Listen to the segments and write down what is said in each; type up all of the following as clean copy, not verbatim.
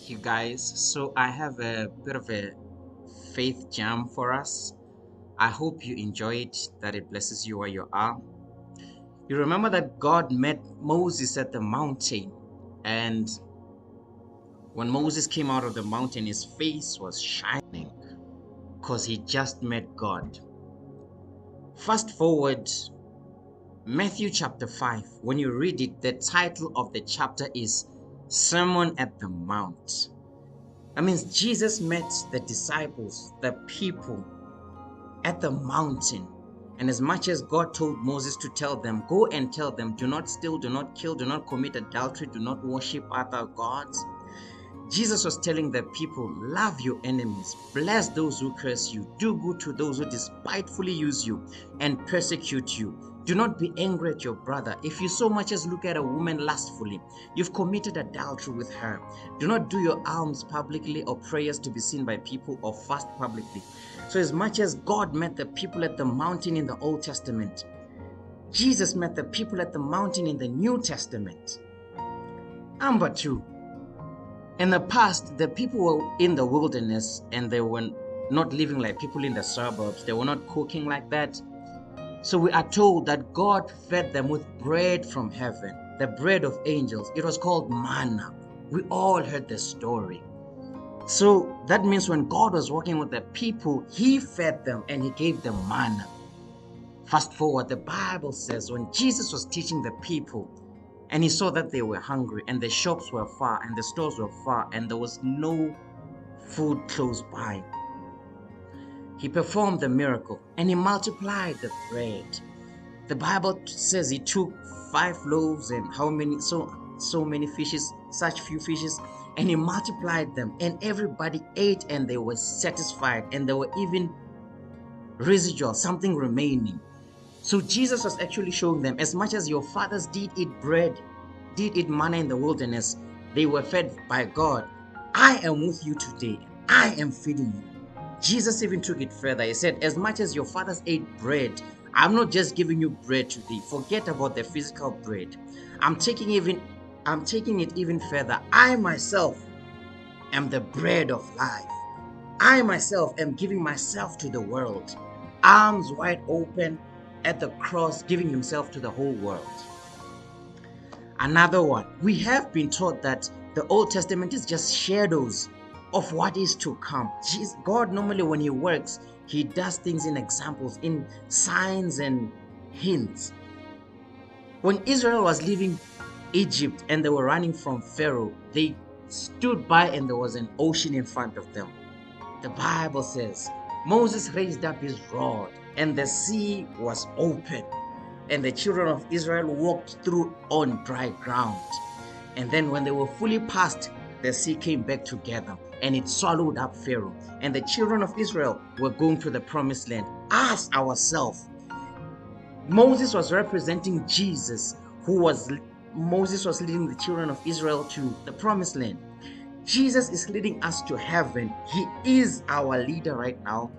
you guys. So I have a bit of a faith jam for us. I hope you enjoy it, that it blesses you where you are. You remember that God met Moses at the mountain, and when Moses came out of the mountain, his face was shining because he just met God. Fast forward, Matthew chapter 5. When you read it, the title of the chapter is Sermon at the Mount. That means Jesus met the disciples, the people, at the mountain. And as much as God told Moses to tell them, go and tell them, do not steal, do not kill, do not commit adultery, do not worship other gods. Jesus was telling the people, love your enemies, bless those who curse you, do good to those who despitefully use you and persecute you. Do not be angry at your brother. If you so much as look at a woman lustfully, you've committed adultery with her. Do not do your alms publicly or prayers to be seen by people or fast publicly. So as much as God met the people at the mountain in the Old Testament, Jesus met the people at the mountain in the New Testament. Number two, in the past, the people were in the wilderness and they were not living like people in the suburbs. They were not cooking like that. So we are told that God fed them with bread from heaven, the bread of angels. It was called manna. We all heard the story. So that means when God was working with the people, he fed them and he gave them manna. Fast forward, the Bible says when Jesus was teaching the people, and he saw that they were hungry and the shops were far and the stores were far and there was no food close by, he performed the miracle and he multiplied the bread. The Bible says he took 5 loaves and how many, so many fishes, such few fishes, and he multiplied them and everybody ate and they were satisfied and there were even residual, something remaining. So Jesus was actually showing them, as much as your fathers did eat bread, did eat manna in the wilderness, they were fed by God. I am with you today. I am feeding you. Jesus even took it further. He said, as much as your fathers ate bread, I'm not just giving you bread today. Forget about the physical bread. I'm taking it even further. I myself am the bread of life. I myself am giving myself to the world. Arms wide open at the cross, giving himself to the whole world. Another one, we have been taught that the Old Testament is just shadows of what is to come. God normally, when he works, he does things in examples, in signs and hints. When Israel was leaving Egypt and they were running from Pharaoh, they stood by and there was an ocean in front of them. The Bible says Moses raised up his rod and the sea was open and the children of Israel walked through on dry ground. And then when they were fully past, the sea came back together and it swallowed up Pharaoh. And the children of Israel were going to the promised land. Us ourselves. Moses was representing Jesus, Moses was leading the children of Israel to the promised land. Jesus is leading us to heaven. He is our leader right now.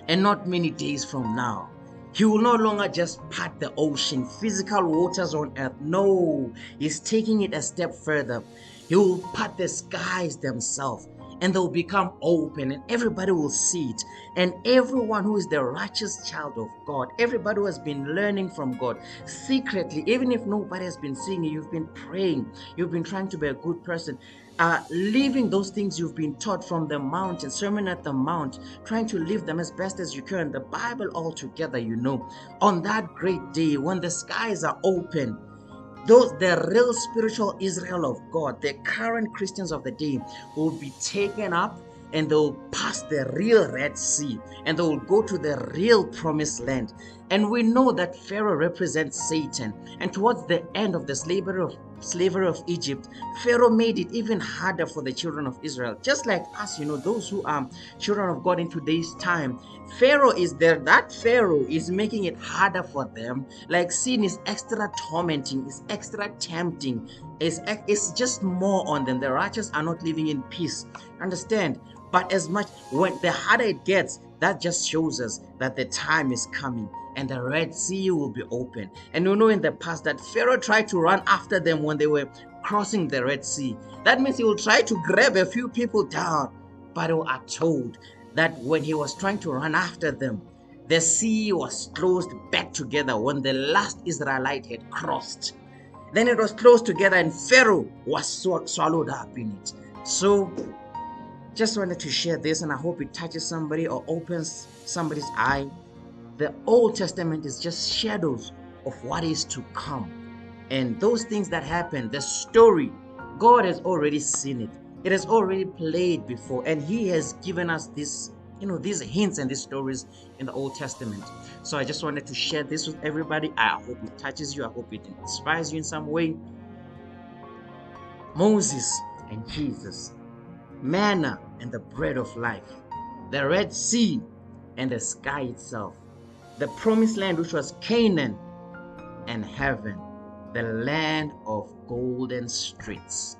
And not many days from now, he will no longer just part the ocean, physical waters on earth. No, he's taking it a step further. He will part the skies themselves and they'll become open and everybody will see it. And everyone who is the righteous child of God, everybody who has been learning from God secretly, even if nobody has been seeing you, you've been praying, you've been trying to be a good person, living those things you've been taught from the mountain, Sermon at the Mount, trying to live them as best as you can, the Bible all together, on that great day when the skies are open, the real spiritual Israel of God, the current Christians of the day, will be taken up and they'll pass the real Red Sea and they'll go to the real promised land. And we know that Pharaoh represents Satan. And towards the end of the slavery of Egypt, Pharaoh made it even harder for the children of Israel. Just like us, those who are children of God in today's time, Pharaoh is there. That Pharaoh is making it harder for them. Like sin is extra tormenting, is extra tempting. It's just more on them. The righteous are not living in peace. Understand? But when the harder it gets, that just shows us that the time is coming and the Red Sea will be open. And in the past that Pharaoh tried to run after them when they were crossing the Red Sea. That means he will try to grab a few people down, but we are told that when he was trying to run after them, the sea was closed back together when the last Israelite had crossed. Then it was closed together and Pharaoh was swallowed up in it. So just wanted to share this, and I hope it touches somebody or opens somebody's eye. The Old Testament is just shadows of what is to come. And those things that happen, the story, God has already seen it. It has already played before, and He has given us this, these hints and these stories in the Old Testament. So I just wanted to share this with everybody. I hope it touches you. I hope it inspires you in some way. Moses and Jesus, manna and the bread of life, the Red Sea and the sky itself, the promised land which was Canaan, and heaven, the land of golden streets.